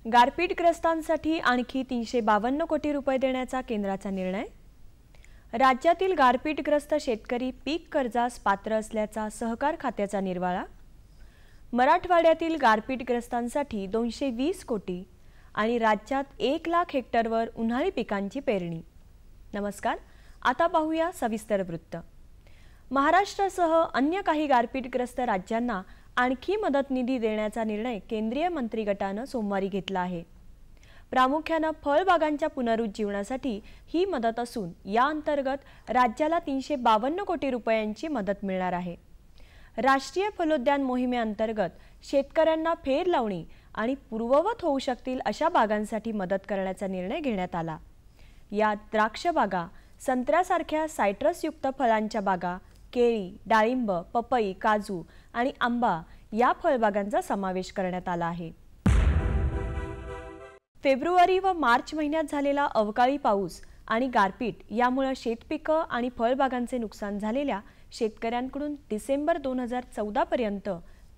गारपीटग्रस्तांसाठी आणखी 352 कोटी रुपये देण्याचा केंद्राचा निर्णय। राज्यातील गारपीटग्रस्त शेतकरी पीक कर्जास पात्र असल्याचा सहकार खात्याचा निर्वाळा। मराठवाड्यातील गारपीटग्रस्तांसाठी 220 कोटी आणि राज्यात 1 लाख हेक्टरवर उन्हाळी पिकांची पेरणी। नमस्कार, आता पाहूया सविस्तर वृत्त। महाराष्ट्रासह अन्य काही गारपीटग्रस्त राज्यांना आणखी मदत निधी देण्याचा निर्णय केंद्रीय मंत्री गटाने सोमवारी घेतला आहे। प्रामुख्याने फळबागांच्या पुनरुज्जीवनासाठी ही मदत असून या अंतर्गत राज्याला 352 कोटी रुपयांची मदत मिळणार आहे। राष्ट्रीय फलोद्यान मोहिमेअंतर्गत शेतकऱ्यांना फेर लावणी आणि पूर्ववत होऊ शकतील अशा बागांसाठी मदत करण्याचा निर्णय घेण्यात आला। यात द्राक्ष बागा, संत्र्यासारख्या सायट्रसयुक्त फळांच्या बागा, केळी, डाळिंब, पपई, काजू आणि आंबा या फळबागांचा समावेश करण्यात आला आहे। फेब्रुवारी व मार्च महिन्यात झालेला अवकाळी पाऊस आणि गारपीट यामुळे शेतपिके आणि फळबागांचे नुकसान झालेल्या शेतकऱ्यांकडून डिसेंबर 2014 पर्यंत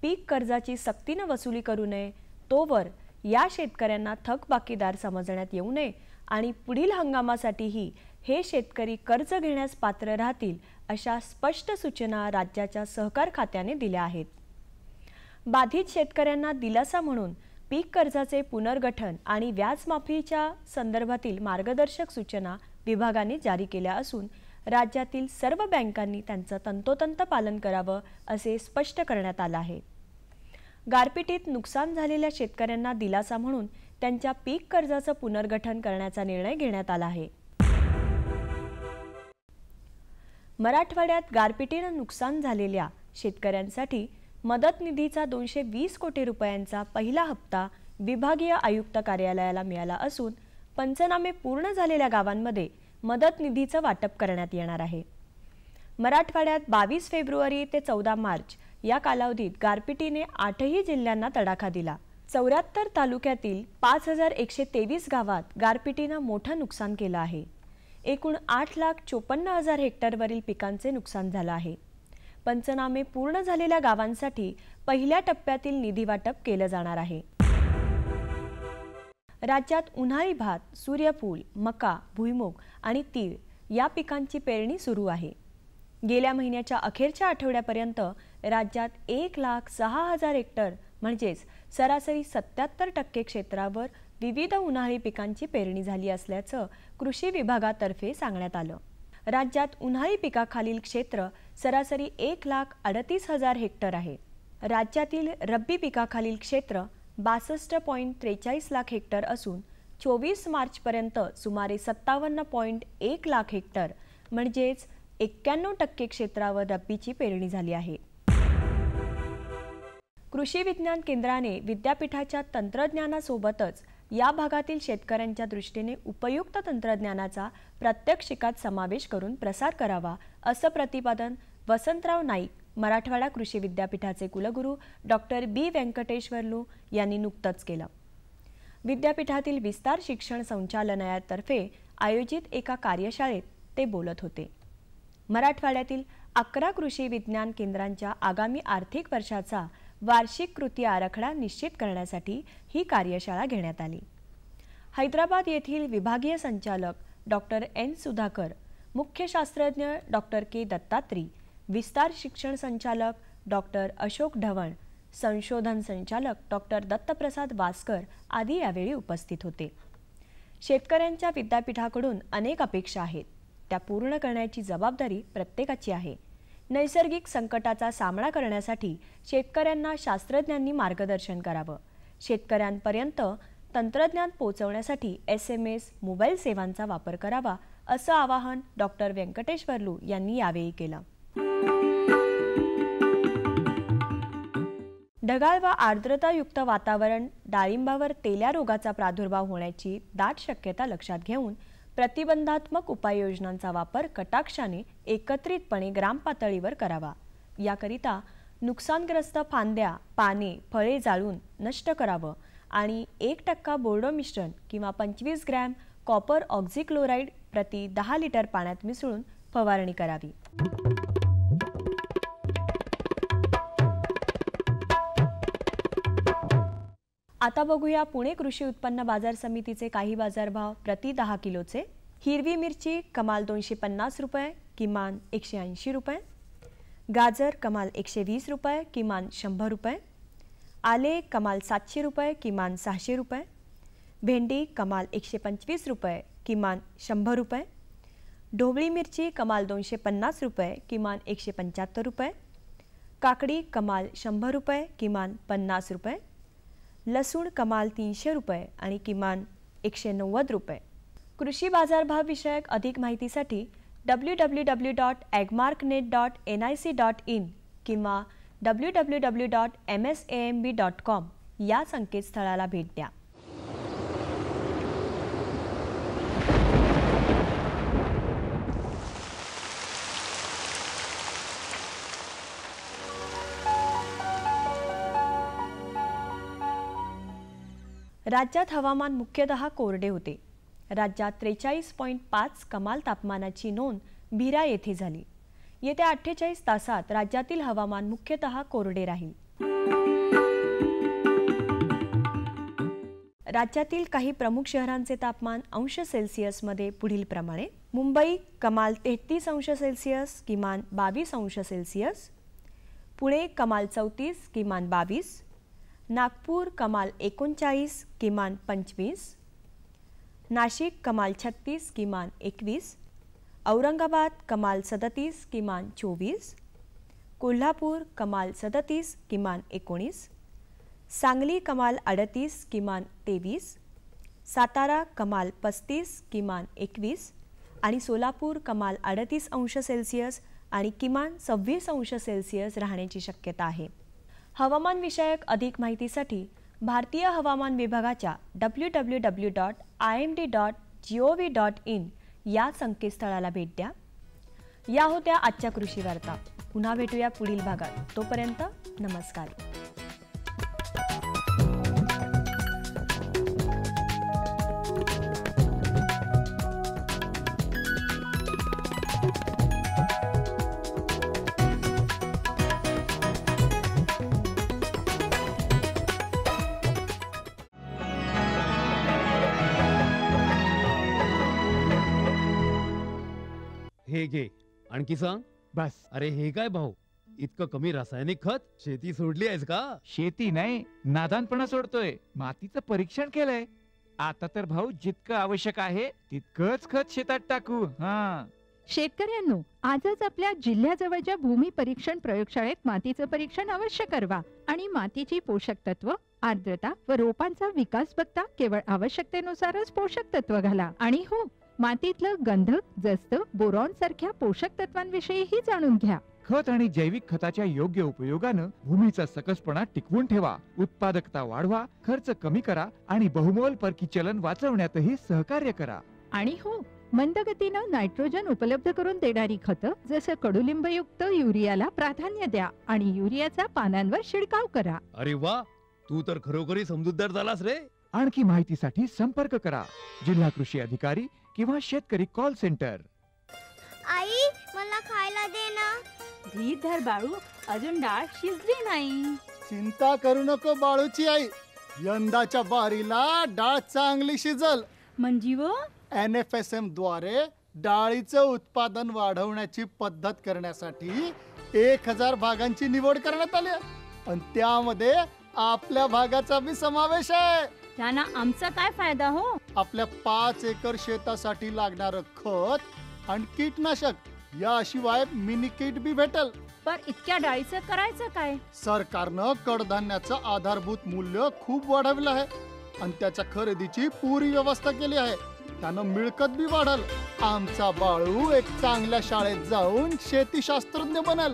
पीक कर्जाची सक्तीने वसुली करू नये, तोवर या शेतकऱ्यांना थकबाकीदार समजण्यात येऊ नये आणि पुढील हंगामासाठीही हे शेतकरी कर्ज घेण्यास पात्र राहतील अशा स्पष्ट सूचना राज्याच्या सहकार खात्याने दिल्या आहेत। बाधित शेतकऱ्यांना दिलासा म्हणून पीक कर्जाचे पुनर्गठन आणि व्याजमाफीच्या संदर्भातील मार्गदर्शक सूचना विभागाने जारी केल्या असून राज्यातील सर्व बँकांनी त्यांचे तंतोतंत पालन करावे असे स्पष्ट करण्यात आले आहे। गारपिटीत नुकसान झालेल्या शेतकऱ्यांना दिलासा म्हणून त्यांच्या पीक कर्जाचे पुनर्गठन करण्याचा निर्णय घेण्यात आला आहे। मराठवाड्यात गारपिटीने नुकसान झालेल्या शेतकऱ्यांसाठी मदत निधीचा 220 कोटी रुपयांचा पहिला हप्ता विभागीय आयुक्त कार्यालयाला मिळाला असून पंचनामे पूर्ण झालेल्या गावांमध्ये मदत निधीचे वाटप करण्यात येणार आहे। मराठवाड्यात 22 फेब्रुवारी ते 14 मार्च या कालावधीत गारपिटीने 8ही जिल्ह्यांना तडाखा दिला। 74 तालुक्यातील 5123 गावात गारपिटीने मोठे नुकसान केले आहे। एकूण 8,54,000 हेक्टरवरील पिकांचे नुकसान झाले आहे। पंचनामे पूर्ण झालेल्या गावांसाठी पहिल्या टप्प्यातील निधी वाटप केले जाणार आहे। राज्यात उन्हाळी भात, सूर्यफूल, मका, भुईमूग आणि तीळ या पिकांची पेरणी सुरू आहे। गेल्या महिन्याच्या अखेरच्या आठवड्यापर्यंत राज्यात 1,06,000 हेक्टर म्हणजेच सरासरी 77% क्षेत्रावर विविध उन्हाळी पिकांची पेरणी झाली असल्याचे कृषी विभागातर्फे सांगण्यात आले। राज्यात उन्हाळी पिकाखालील क्षेत्र सरासरी 1,38,000 हेक्टर आहे। राज्यातील रब्बी पिकाखालील क्षेत्र 62.43 लाख हेक्टर असून 24 मार्च पर्यंत सुमारे 57.1 लाख हेक्टर म्हणजेच 91% क्षेत्रावर रब्बीची पेरणी झाली आहे। कृषी विज्ञान केंद्राने विद्यापीठाच्या तंत्रज्ञानासोबतच या भागातील शेतकऱ्यांच्या दृष्टीने उपयुक्त तंत्रज्ञानाचा प्रात्यक्षिकात समावेश करून प्रसार करावा असे प्रतिपादन वसंतराव नाईक मराठवाडा कृषी विद्यापीठाचे कुलगुरू डॉक्टर बी व्यंकटेश्वरलू यांनी नुकतेच केले। विद्यापीठातील विस्तार शिक्षण संचालनालयातर्फे आयोजित एका कार्यशाळेत ते बोलत होते। मराठवाड्यातील 11 कृषी विज्ञान केंद्रांच्या आगामी आर्थिक वर्षाचा वार्षिक कृती आराखडा निश्चित करण्यासाठी ही कार्यशाळा घेण्यात आली। हैदराबाद येथील विभागीय संचालक डॉक्टर एन सुधाकर, मुख्य शास्त्रज्ञ डॉक्टर के दत्तात्री, विस्तार शिक्षण संचालक डॉक्टर अशोक ढवण, संशोधन संचालक डॉक्टर दत्तप्रसाद वास्कर आदी यावेळी उपस्थित होते। शेतकऱ्यांच्या विद्यापीठाकडून अनेक अपेक्षा आहेत, त्या पूर्ण करण्याची जबाबदारी प्रत्येकाची आहे। नैसर्गिक संकटाचा सामना करण्यासाठी शेतकऱ्यांना शास्त्रज्ञांनी मार्गदर्शन करावे। शेतकऱ्यांपर्यंत तंत्रज्ञान पोहोचवण्यासाठी SMS, मोबाईल सेवांचा वापर करावा असे आवाहन डॉक्टर व्यंकटेश्वरलू यांनी यावेळी केले। ढगाळ व आर्द्रतायुक्त वातावरण डाळिंबावर तेल्या रोगाचा प्रादुर्भाव होण्याची दाट शक्यता लक्षात घेऊन प्रतिबंधात्मक उपाययोजनांचा वापर कटाक्षाने एकत्रितपणे ग्रामपातळीवर करावा। याकरिता नुकसानग्रस्त फांद्या, पाने, फळे जाळून नष्ट करावे आणि 1% बोर्डो मिश्रण किंवा 25 ग्रॅम कॉपर ऑक्झिक्लोराइड प्रति 10 लिटर पाण्यात मिसळून फवारणी करावी। आता बघूया पुणे कृषी उत्पन्न बाजार समितीचे काही बाजारभाव प्रति 10 किलोचे। हिरवी मिरची कमाल 250 रुपये, किमान 180 रुपये। गाजर कमाल 120 रुपये, किमान 100 रुपये। आले कमाल 700 रुपये, किमान 600 रुपये। भेंडी कमाल 125 रुपये, किमान 100 रुपये। ढोबळी मिरची कमाल 250 रुपये, किमान 175 रुपये। काकडी कमाल 100 रुपये, किमान 50 रुपये। लसूण कमाल 300 रुपये आणि किमान 190 रुपये। कृषी बाजारभाव विषयक अधिक माहितीसाठी www.agmarknet.nic.in किंवा www.msamb.com या संकेतस्थळाला भेट द्या। राज्यात हवामान मुख्यतः कोरडे होते। राज्यात 43.5 कमाल तापमानाची नोंद भिरा येथे झाली। येत्या 48 तासात राज्यातील हवामान मुख्यतः कोरडे राहील। राज्यातील काही प्रमुख शहरांचे तापमान अंश सेल्सिअसमध्ये पुढील प्रमाणे: मुंबई कमाल 33 अंश सेल्सिअस, किमान 22 अंश सेल्सिअस। पुणे कमाल 34, किमान 22। नागपूर कमाल 39, किमान 25। नाशिक कमाल 36, किमान 21। औरंगाबाद कमाल 37, किमान 24। कोल्हापूर कमाल 37, किमान 19। सांगली कमाल 38, किमान 23। सातारा कमाल 35, किमान 21 आणि सोलापूर कमाल 38 अंश सेल्सिअस आणि किमान 26 अंश सेल्सिअस राहण्याची शक्यता आहे। हवामान विषयक अधिक माहितीसाठी भारतीय हवामान विभागाच्या www.imd.gov.in या संकेतस्थळाला भेट द्या। या होत्या आजच्या कृषी वार्ता। पुन्हा भेटूया पुढील भागात। तोपर्यंत नमस्कार। हे घे, आणखी सांग। बस. अरे हे काय भाऊ, इतकं कमी रासायनिक खत? शेती सोडली आहेस का? शेती नाही, नादानपणा सोडतोय। मातीचं परीक्षण केलंय। आता तर भाऊ जितकं आवश्यक आहे तितकंच खत शेतात टाकू। शेतकऱ्यांनो, आजच आपल्या जिल्ह्याजवळच्या भूमी परीक्षण प्रयोगशाळेत मातीचं परीक्षण अवश्य करवा आणि मातीची पोषक तत्व, आर्द्रता व रोपांचा विकास बघता केवळ आवश्यकतेनुसारच पोषक तत्व घाला। आणि हो, मातीतलं गंधक, जस्त, बोरॉन सारख्या पोषक तत्वांविषयीही जाणून घ्या। खत आणि जैविक खताच्या योग्य उपयोगानं भूमीचा सकसपणा टिकवून ठेवा, उत्पादकता वाढवा, खर्च कमी करा आणि बहुमोल परकी चलन वाचवण्यातही सहकार्य करा। आणि हो, मंदगतीनं नायट्रोजन उपलब्ध करून देणारी खतं जसं कडुलिंबयुक्त युरियाला प्राधान्य द्या आणि युरियाचा पानांवर शिडकाव करा। अरे वा, तू तर खरोखरी समजूतदार झालास रे। आणखी माहितीसाठी संपर्क करा जिल्हा कृषी अधिकारी किंवा शेतकरी कॉल सेंटर। आई, मला खायला दे ना। धीर धर बाळू, अजून डाळ शिजली नाही। चिंता करू नको बाळूची आई, यंदाच्या बारीला डाळ चांगली शिजल। म्हणजे व NFSM द्वारे डाळीचं उत्पादन वाढवण्याची पद्धत करण्यासाठी 1000 भागांची निवड करण्यात आली आणि त्यामध्ये आपल्या भागाचा बी समावेश आहे। त्यांना आमचा काय फायदा हो? आपल्या 5 एकर शेतासाठी लागणारं खत आणि कीटनाशक याशिवाय मिनी किट बी भेटल। पर इतक्या डाळीचं करायचं काय? सरकारनं कडधान्याचं आधारभूत मूल्य खूप वाढवलं आहे आणि त्याच्या खरेदीची पुरी व्यवस्था केली आहे। त्यानं मिळकत बी वाढल। आमचा बाळू एक चांगल्या शाळेत जाऊन शेती शास्त्रज्ञ बनल।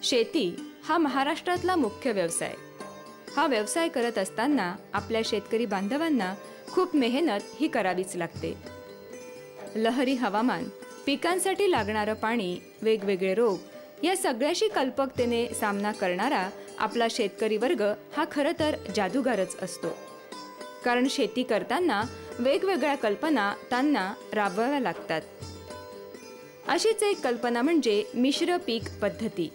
शेती हा महाराष्ट्रातला मुख्य व्यवसाय। हा व्यवसाय करत असताना आपल्या शेतकरी बांधवांना खूप मेहनत ही करावीच लागते। लहरी हवामान, पिकांसाठी लागणारं पाणी, वेगवेगळे रोग या सगळ्याशी कल्पकतेने सामना करणारा आपला शेतकरी वर्ग हा खरं तर जादूगारच असतो. कारण शेती करताना वेगवेगळ्या कल्पना त्यांना राबवाव्या लागतात. अशीच एक कल्पना म्हणजे मिश्र पीक पद्धती.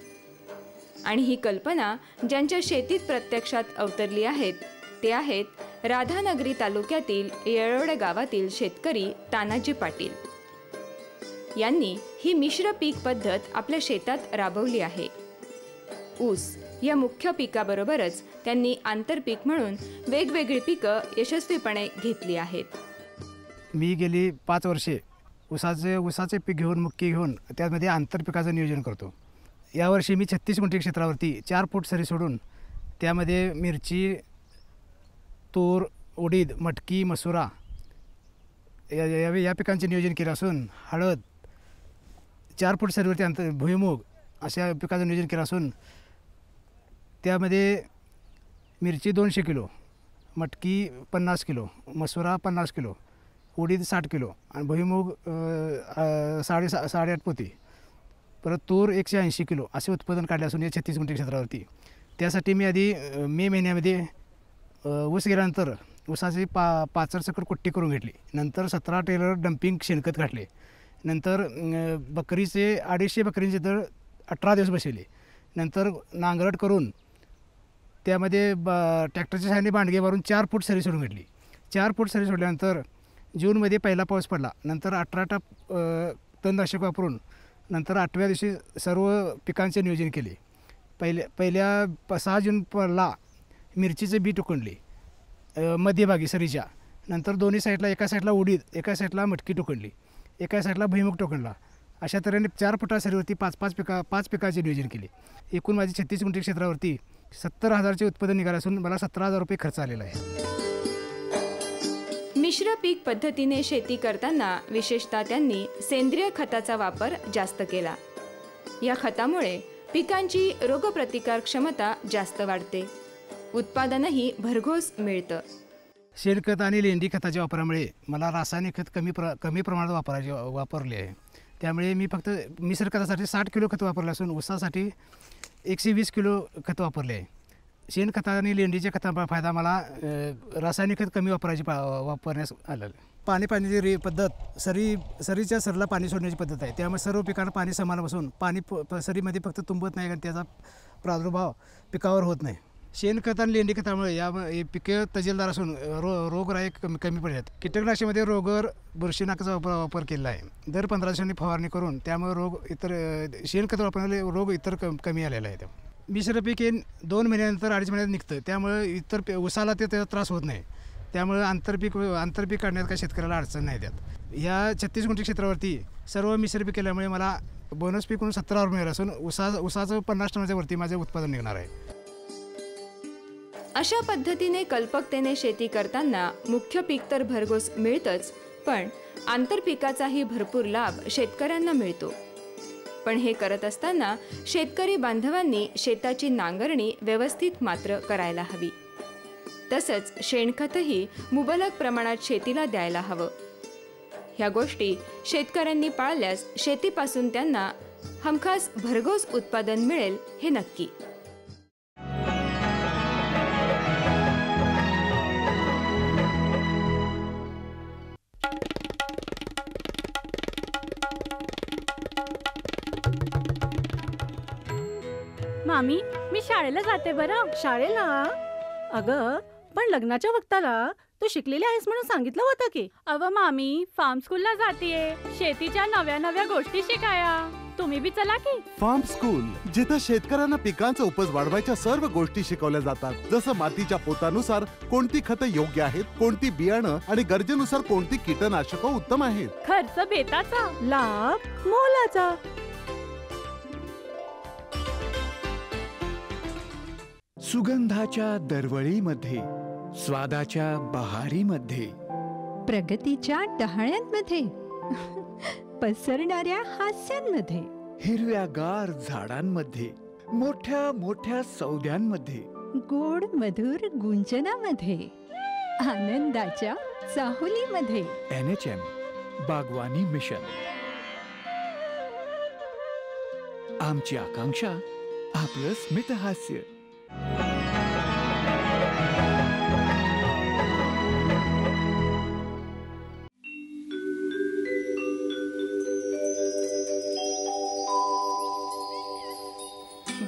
आणि ही कल्पना ज्यांच्या शेतीत प्रत्यक्षात अवतरली आहेत ते आहेत राधानगरी तालुक्यातील येळवडे गावातील शेतकरी तानाजी पाटील. यांनी ही मिश्र पीक पद्धत आपल्या शेतात राबवली आहे. ऊस या मुख्य पिकाबरोबरच त्यांनी आंतरपीक म्हणून वेगवेगळी पिकं यशस्वीपणे घेतली आहेत. मी गेली 5 वर्षे ऊसाचे पीक घेऊन मुख्य घेऊन त्यामध्ये आंतरपिकाचं नियोजन करतो. यावर्षी मी 36 गुंठे क्षेत्रावरती 4 फूट सरी सोडून त्यामध्ये मिरची, तूर, उडीद, मटकी, मसुरा या पिकांचे नियोजन केलं असून हळद 4 फूट सरीवरती भुईमूग अशा पिकाचं नियोजन केलं असून त्यामध्ये मिरची 200 किलो, मटकी 50 किलो, मसुरा 50 किलो, उडीद 60 किलो आणि भुईमूग 8.5 पोती, परत तूर 180 किलो असे उत्पादन काढले असून या 36 गुंठे क्षेत्रावरती. त्यासाठी मी आधी मे महिन्यामध्ये ऊस गेल्यानंतर ऊसाची पाचर सकट कुट्टी करून घेतली. नंतर 17 टेलर डम्पिंग शेणखत घातले. नंतर बकरीचे 250 बकरींचे तर 18 दिवस बसवले. नंतर नांगरट करून त्यामध्ये ट्रॅक्टरच्या सहाय्याने बांडगे मारून 4 फूट सरी सोडून घेतली. 4 फूट सरी सोडल्यानंतर जूनमध्ये पहिला पाऊस पडला. नंतर 18 टप तणनाशक वापरून नंतर 8व्या दिवशी सर्व पिकांचे नियोजन केले. पहिल्या 6 जूनला मिरचीचे बी टोकणले मध्यभागी सरीच्या. नंतर दोन्ही साईडला एका साईडला उडीद, एका साईडला मटकी टोकणली, एका साईडला भुईमुग टोकणला. अशा तऱ्हेने 4 फुटा सरीवरती 5 पिकाचे नियोजन केले. एकूण माझी 36 गुंठे क्षेत्रावरती 70,000चे उत्पादन निघाले असून मला 17,000 रुपये खर्च आलेला आहे. मिश्र पीक पद्धतीने शेती करताना विशेषतः त्यांनी सेंद्रिय खताचा वापर जास्त केला. या खतामुळे पिकांची रोगप्रतिकार क्षमता जास्त वाढते, उत्पादनही भरघोस मिळतं. शेणखत आणि लेंडी खताच्या वापरामुळे मला रासायनिक खत कमी प्रमाणात वापरले आहे. त्यामुळे मी फक्त मिश्र खतासाठी 60 किलो खत वापरले असून ऊसासाठी 120 किलो खत वापरले आहे. शेणखत आणि लेंडीच्या खताचा फायदा मला रासायनिक खत कमी वापरण्यास आलं. पाण्याची पद्धत सरीच्या सरला पाणी सोडण्याची पद्धत आहे. त्यामुळे सर्व पिकांना पाणी समान बसून पाणी सरीमध्ये फक्त तुंबत नाही आणि त्याचा प्रादुर्भाव पिकावर होत नाही. शेणखत आणि लेंडी खतामुळे या पिके तजेलदार असून रोगराई कमी पडतात. कीटकनाशकामध्ये रोगर बुरशीनाशकाचा वापर केला आहे. दर 15 दिवसांनी फवारणी करून त्यामुळे शेणखत वापरण्याने रोग इतर कमी आलेला आहे. मिश्र पीक हे 2 महिन्यानंतर 2.5 महिन्यात निघतं. त्यामुळे इतर ऊसाला त्याचा त्रास होत नाही. त्यामुळे आंतरपीक काढण्यात काही शेतकऱ्याला अडचण नाही त्यात. या 36 गुंठे क्षेत्रावरती सर्व मिश्र पीक केल्यामुळे मला बोनस पीक म्हणून 17,000 मिळालं असून ऊसाचं 50 टनाच्या वरती माझे उत्पादन निघणार आहे. अशा पद्धतीने कल्पकतेने शेती करताना मुख्य पीक तर भरघोस मिळतंच, पण आंतरपिकाचाही भरपूर लाभ शेतकऱ्यांना मिळतो. पण हे करत असताना शेतकरी बांधवांनी शेताची नांगरणी व्यवस्थित मात्र करायला हवी. तसंच शेणखतही मुबलक प्रमाणात शेतीला द्यायला हवं. ह्या गोष्टी शेतकऱ्यांनी पाळल्यास शेतीपासून त्यांना हमखास भरघोस उत्पादन मिळेल हे नक्की. मामी, मी शाळेला जाते बरं. शाळेला? अगं, पण लग्नाच्या वक्ताला तू शिकलेली आहेस म्हणून सांगितलं होतं की. अव मामी, फार्म स्कूलला जातीये शेतीच्या नव्या गोष्टी शिकाया. तुम्ही बी चला की. फार्म स्कूल, जिथे शेतकऱ्यांना पिकांचा उपज वाढवायच्या सर्व गोष्टी शिकवल्या जातात. जसं मातीच्या पोतानुसार कोणती खतं योग्य आहेत, कोणती बियाणं आणि गरजेनुसार कोणती कीटकनाशकं उत्तम आहेत. खर्च बेताचा, लाभ मोलाचा. सुगंधाच्या दरवळीमध्ये, स्वादाच्या बहारीमध्ये, प्रगतीच्या डहाळ्यांमध्ये, पसरणाऱ्या हास्यांमध्ये, हिरव्यागार झाडांमध्ये, मोठ्या मोठ्या सौद्यांमध्ये, गोड मधुर गुंजनामध्ये, आनंदाच्या चाहुलीमध्ये. NHM बागवानी मिशन. आमची आकांक्षा आपलं स्मित हास्य.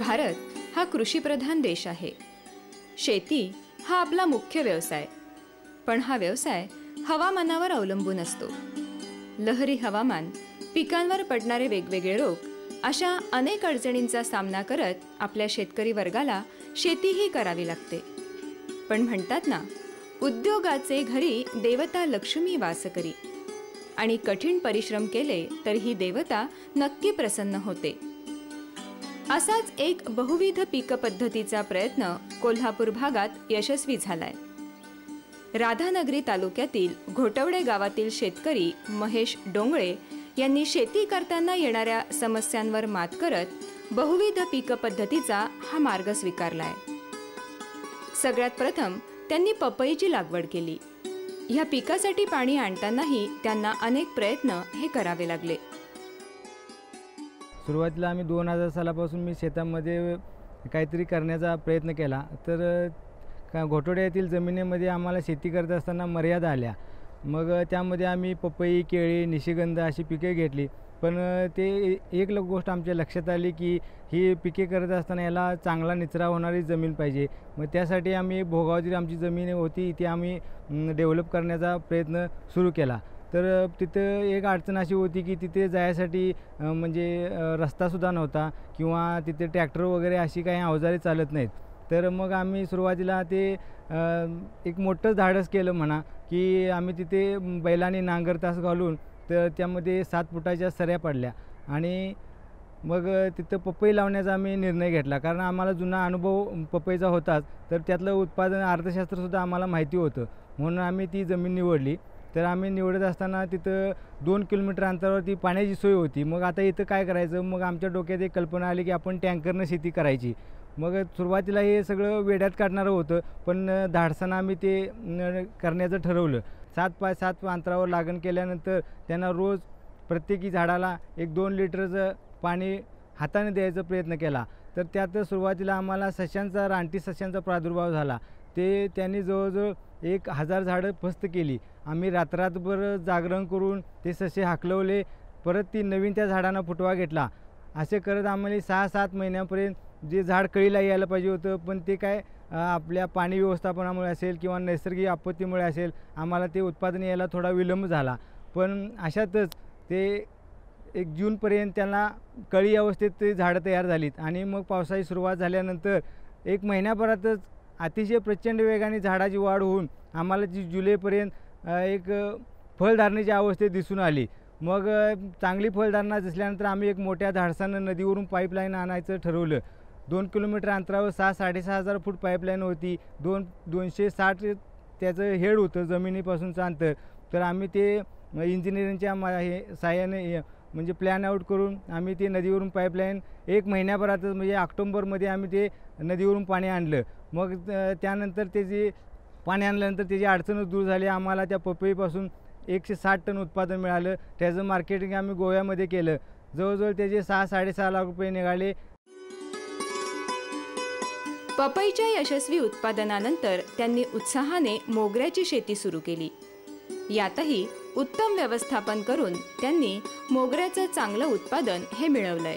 भारत हा कृषीप्रधान देश आहे. शेती हा आपला मुख्य व्यवसाय, पण हा व्यवसाय हवामानावर अवलंबून असतो. लहरी हवामान, पिकांवर पडणारे वेगवेगळे रोग अशा अनेक अडचणींचा सामना करत आपल्या शेतकरी वर्गाला शेतीही करावी लागते. पण म्हणतात ना, उद्योगाचे घरी देवता लक्ष्मी वास करी, आणि कठीण परिश्रम केले तर ही देवता नक्की प्रसन्न होते. असाच एक बहुविध पीक पद्धतीचा प्रयत्न कोल्हापूर भागात यशस्वी झालाय. राधानगरी तालुक्यातील घोटवडे गावातील शेतकरी महेश डोंगळे यांनी शेती करताना येणाऱ्या समस्यांवर मात करत बहुविध पीक पद्धतीचा हा मार्ग स्वीकारलाय. सगळ्यात प्रथम त्यांनी पपईची लागवड केली. ह्या पिकासाठी पाणी आणतानाही त्यांना अनेक प्रयत्न हे करावे लागले. सुरुवातीला आम्ही 2000 सालापासून मी शेतामध्ये काहीतरी करण्याचा प्रयत्न केला. तर घोटवडे येथील जमिनीमध्ये आम्हाला शेती करत असताना मर्यादा आल्या. मग त्यामध्ये आम्ही पपई, केळी, निशिगंध अशी पिके घेतली. पण ते एक गोष्ट आमच्या लक्षात आली की ही पिके करत असताना याला चांगला निचरा होणारी जमीन पाहिजे. मग त्यासाठी आम्ही भोगावती आमची जमीन होती ती आम्ही डेव्हलप करण्याचा प्रयत्न सुरू केला. तर तिथं एक अडचण अशी होती की तिथे जायसाठी म्हणजे रस्तासुद्धा नव्हता किंवा तिथे ट्रॅक्टर वगैरे अशी काही अवजारे चालत नाहीत. तर मग आम्ही सुरुवातीला ते एक मोठं धाडस केलं म्हणा की आम्ही तिथे बैलांनी नांगर तास घालून तर त्यामध्ये 7 फुटाच्या सऱ्या पडल्या आणि मग तिथं पपई लावण्याचा आम्ही निर्णय घेतला. कारण आम्हाला जुना अनुभव पपईचा होताच, तर त्यातलं उत्पादन अर्थशास्त्रसुद्धा आम्हाला माहिती होतं, म्हणून आम्ही ती जमीन निवडली. तर आम्ही निवडत असताना तिथं 2 किलोमीटर अंतरावरती पाण्याची सोय होती. मग आता इथं काय करायचं, मग आमच्या डोक्यात एक कल्पना आली की आपण टँकरनं शेती करायची. मग सुरुवातीला हे सगळं वेड्यात काढणारं होतं, पण धाडसानं आम्ही ते करण्याचं ठरवलं. 7x7 अंतरावर लागण केल्यानंतर त्यांना रोज प्रत्येकी झाडाला 1-2 लिटरचं पाणी हाताने द्यायचा प्रयत्न केला. तर त्यात सुरुवातीला आम्हाला सस्यांचा रानटी सस्यांचा प्रादुर्भाव झाला. ते त्यांनी जवळजवळ 1000 झाडं फस्त केली. आम्ही रात्रभर जागरण करून ते ससे हाकलवले, परत ती नवीन त्या झाडांना फुटवा घेतला. असे करत आम्हाला 6-7 महिन्यापर्यंत जे झाड कळीला यायला पाहिजे होतं, पण ते काय आपल्या पाणी व्यवस्थापनामुळे असेल किंवा नैसर्गिक आपत्तीमुळे असेल आम्हाला ते उत्पादन यायला थोडा विलंब झाला. पण अशातच ते 1 जूनपर्यंत त्यांना कळी अवस्थेत ते झाडं तयार झालीत आणि मग पावसाची सुरुवात झाल्यानंतर 1 महिन्याभरातच अतिशय प्रचंड वेगाने झाडाची वाढ होऊन आम्हाला जी जुलैपर्यंत एक फळधारणेची अवस्थेत दिसून आली. मग चांगली फळधारणा दिसल्यानंतर आम्ही एक मोठ्या धाडसानं नदीवरून पाईपलाईन आणायचं ठरवलं. 2 किलोमीटर अंतरावर 6-6.5 फूट पाईपलाईन होती. 260 त्याचं हेड होतं जमिनीपासूनचं अंतर. तर आम्ही ते इंजिनिअरिंगच्या सहाय्याने म्हणजे प्लॅन आऊट करून आम्ही ते नदीवरून पाईपलाईन 1 महिन्याभरातच म्हणजे ऑक्टोबरमध्ये आम्ही ते नदीवरून पाणी आणलं. मग त्यानंतर त्याची पाणी आणल्यानंतर त्याची अडचणच दूर झाली. आम्हाला त्या पपईपासून 160 टन उत्पादन मिळालं. त्याचं मार्केटिंग आम्ही गोव्यामध्ये केलं. जवळजवळ त्याचे 6-6.5 लाख रुपये निघाले. पपईच्या यशस्वी उत्पादनानंतर त्यांनी उत्साहाने मोगऱ्याची शेती सुरू केली. यातही उत्तम व्यवस्थापन करून त्यांनी मोगऱ्याचं चांगलं उत्पादन हे मिळवलंय.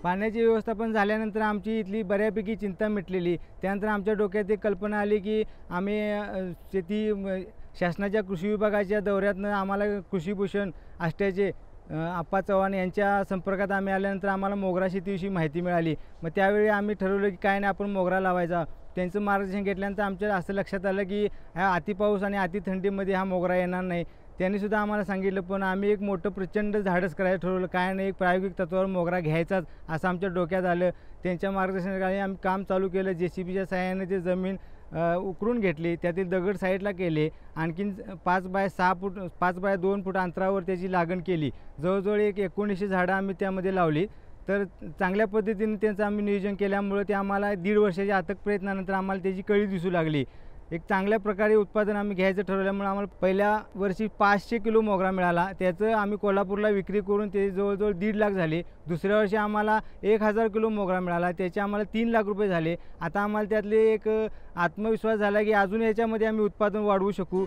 पाण्याचे व्यवस्थापन झाल्यानंतर आमची इथली बऱ्यापैकी चिंता मिटलेली. त्यानंतर आमच्या डोक्यात एक कल्पना आली की आम्ही शेती शासनाच्या कृषी विभागाच्या दौऱ्यातनं आम्हाला कृषीभूषण आष्ट्याचे आप्पा चव्हाण यांच्या संपर्कात आम्ही आल्यानंतर आम्हाला मोगरा शेतीविषयी माहिती मिळाली. मग त्यावेळी आम्ही ठरवलं की काय नाही आपण मोगरा लावायचा. त्यांचं मार्गदर्शन घेतल्यानंतर आमच्या असं लक्षात आलं की ह्या अति पाऊस आणि अति थंडीमध्ये हा मोगरा येणार नाही. त्यांनीसुद्धा आम्हाला सांगितलं. पण आम्ही एक मोठं प्रचंड धाडस करायचं ठरवलं. काय नाही एक प्रायोगिक तत्त्वावर मोगरा घ्यायचाच असं आमच्या डोक्यात आलं. त्यांच्या मार्गदर्शनाखाली आम्ही काम चालू केलं. JCBच्या सहाय्याने ते जमीन उकरून घेतली. त्यातील दगड साईडला केले. आणखीन 5x6 फूट 5x2 फूट अंतरावर त्याची लागण केली. जवळजवळ 1900 झाडं आम्ही त्यामध्ये लावली. तर चांगल्या पद्धतीने त्यांचं आम्ही नियोजन केल्यामुळं ते आम्हाला 1.5 वर्षाच्या अथक प्रयत्नानंतर आम्हाला त्याची कळी दिसू लागली. एक चांगल्या प्रकारे उत्पादन आम्ही घ्यायचं ठरवल्यामुळे आम्हाला पहिल्या वर्षी 500 किलो मोगरा मिळाला. त्याचं आम्ही कोल्हापूरला विक्री करून ते जवळजवळ 1.5 लाख झाले. दुसऱ्या वर्षी आम्हाला 1000 किलो मोगरा मिळाला, त्याचे आम्हाला 3 लाख रुपये झाले. आता आम्हाला त्यातले एक आत्मविश्वास झाला की अजून याच्यामध्ये आम्ही उत्पादन वाढवू शकू.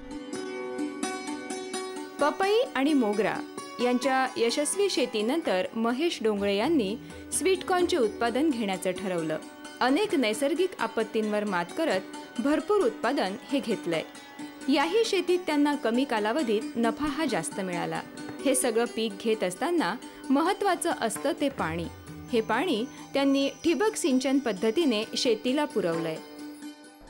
पपई आणि मोगरा यांच्या यशस्वी शेतीनंतर महेश डोंगळे यांनी स्वीटकॉर्नचे उत्पादन घेण्याचं ठरवलं. अनेक नैसर्गिक आपत्तींवर मात करत भरपूर उत्पादन हे घेतलंय. याही शेतीत त्यांना कमी कालावधीत नफा हा जास्त मिळाला. हे सगळं पीक घेत असताना महत्त्वाचं असतं ते पाणी. हे पाणी त्यांनी ठिबक सिंचन पद्धतीने शेतीला पुरवलंय.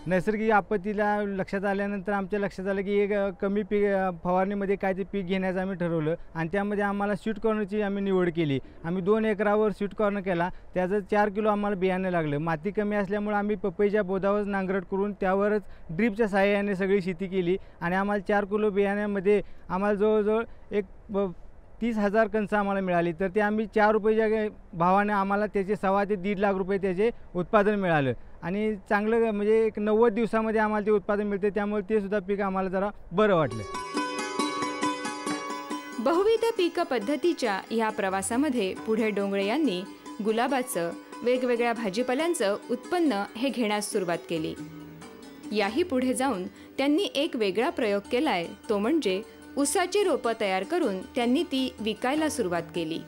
नैसर्गिक आपत्तीला लक्षात आल्यानंतर आमच्या लक्षात आलं की एक कमी पीक फवारणीमध्ये काय ते पीक घेण्याचं आम्ही ठरवलं आणि त्यामध्ये आम्हाला स्वीटकॉर्नची आम्ही निवड केली. आम्ही 2 एकरावर स्वीटकॉर्न केला. त्याचं 4 किलो आम्हाला बियाणं लागलं. माती कमी असल्यामुळे आम्ही पपईच्या बोधावर नांगरट करून त्यावरच ड्रीपच्या सहाय्याने सगळी शेती केली आणि आम्हाला 4 किलो बियाण्यामध्ये आम्हाला जवळजवळ एक 30,000 कणसं आम्हाला मिळाली. तर ते आम्ही 4 रुपयाच्या भावाने आम्हाला त्याचे 1.25 ते 1.5 लाख रुपये त्याचे उत्पादन मिळालं आणि चांगलं म्हणजे एक 90 दिवसामध्ये आम्हाला ते उत्पादन मिळते. त्यामुळे ते सुद्धा पीक आम्हाला जरा बरं वाटलं. बहुविध पीक पद्धतीच्या या प्रवासामध्ये पुढे डोंगळे यांनी गुलाबाचं, वेगवेगळ्या भाजीपाल्यांचं उत्पन्न हे घेण्यास सुरुवात केली. याही पुढे जाऊन त्यांनी एक वेगळा प्रयोग केलाय, तो म्हणजे ऊसाची रोपं तयार करून त्यांनी ती विकायला सुरुवात केली.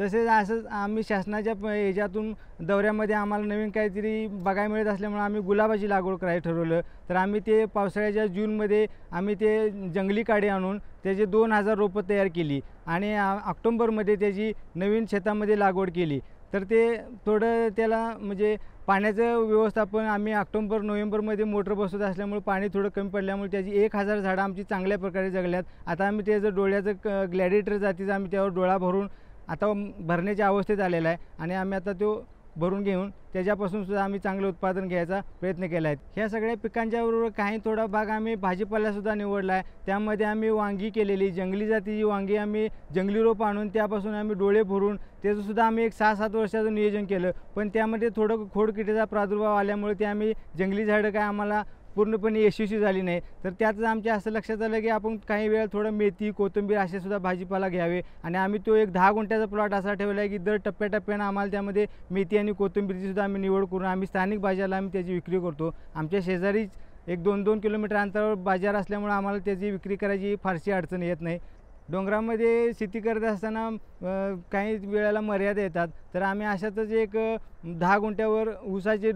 तसेच असंच आम्ही शासनाच्या ह्याच्यातून दौऱ्यामध्ये आम्हाला नवीन काहीतरी बघायला मिळत असल्यामुळे आम्ही गुलाबाची लागवड करायला ठरवलं. तर आम्ही ते पावसाळ्याच्या जूनमध्ये आम्ही ते जंगली काडी आणून त्याचे 2000 रोपं तयार केली आणि ऑक्टोबरमध्ये त्याची नवीन शेतामध्ये लागवड केली. तर ते थोडं त्याला म्हणजे पाण्याचं व्यवस्थापन आम्ही ऑक्टोबर नोव्हेंबरमध्ये मोटर बसवत असल्यामुळे पाणी थोडं कमी पडल्यामुळे त्याची 1000 झाडं आमची चांगल्या प्रकारे जगल्यात. आता आम्ही त्याचं डोळ्याचं ग्लॅडिएटर जातीचं आम्ही त्यावर डोळा भरून आता भरण्याच्या अवस्थेत आलेला आहे आणि आम्ही आता तो भरून घेऊन त्याच्यापासून सुद्धा आम्ही चांगलं उत्पादन घ्यायचा प्रयत्न केला आहे. ह्या सगळ्या पिकांच्या बरोबर काही थोडा भाग आम्ही भाजीपाल्यासुद्धा निवडला आहे. त्यामध्ये आम्ही वांगी केलेली, जंगली जातीची वांगी आम्ही जंगली रोप आणून त्यापासून आम्ही डोळे भरून त्याचंसुद्धा आम्ही एक 6-7 वर्षाचं नियोजन केलं. पण त्यामध्ये थोडं खोडकिडीचा प्रादुर्भाव आल्यामुळे ते आम्ही जंगली झाडं काय आम्हाला पूर्णपणे यशस्वी झाली नाही. तर त्यातच आमच्या असं लक्षात आलं की आपण काही वेळ थोडं मेथी, कोथिंबीर असे सुद्धा भाजीपाला घ्यावे आणि आम्ही तो एक 10 गुंठ्याचा प्लॉट असा ठेवला आहे की दर टप्प्याटप्प्यानं आम्हाला त्यामध्ये मेथी आणि कोथिंबीरची सुद्धा आम्ही निवड करून आम्ही स्थानिक बाजाराला आम्ही त्याची विक्री करतो. आमच्या शेजारीच एक 2-2 किलोमीटर अंतरावर बाजार असल्यामुळे आम्हाला त्याची विक्री करायची फारशी अडचण येत नाही. डोंगरामध्ये शेती करत असताना काही वेळेला मर्यादा येतात. तर आम्ही अशातच एक 10 गुंठ्यावर ऊसाचे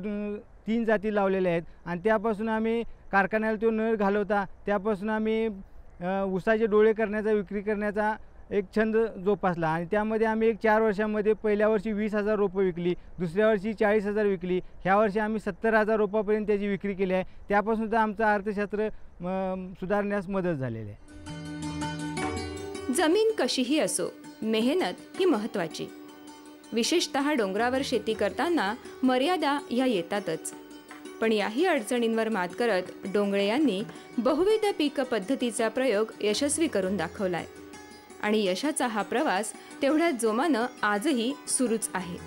3 जाती लावलेल्या आहेत आणि त्यापासून आम्ही कारखान्याला तो नळ घालवता त्यापासून आम्ही ऊसाचे डोळे करण्याचा, विक्री करण्याचा एक छंद जोपासला आणि त्यामध्ये आम्ही एक 4 वर्षामध्ये पहिल्या वर्षी 20,000 रोपं विकली, दुसऱ्या वर्षी 40,000 विकली, ह्या वर्षी आम्ही 70,000 रोपापर्यंत त्याची विक्री केली आहे. त्यापासून तर आमचं अर्थशास्त्र सुधारण्यास मदत झालेली आहे. जमीन कशीही असो, मेहनत ही महत्त्वाची. विशेषतः डोंगरावर शेती करताना मर्यादा ह्या येतातच. पण याही अडचणींवर मात करत डोंगळे यांनी बहुविध पीक पद्धतीचा प्रयोग यशस्वी करून दाखवलाय आणि यशाचा हा प्रवास तेवढ्याच जोमानं आजही सुरूच आहे.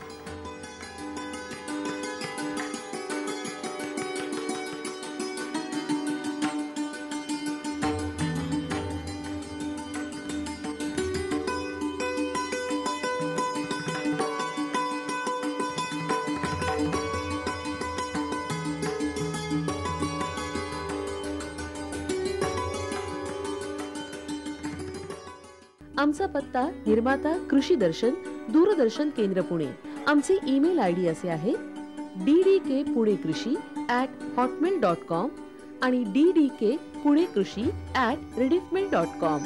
आमचा पत्ता निर्माता कृषी दर्शन, दूरदर्शन केंद्र पुणे. आमचे ईमेल ID असे आहे ddkpuneकृषी@hotmail.com आणि ddkpuneकृषी@rediffmail.com.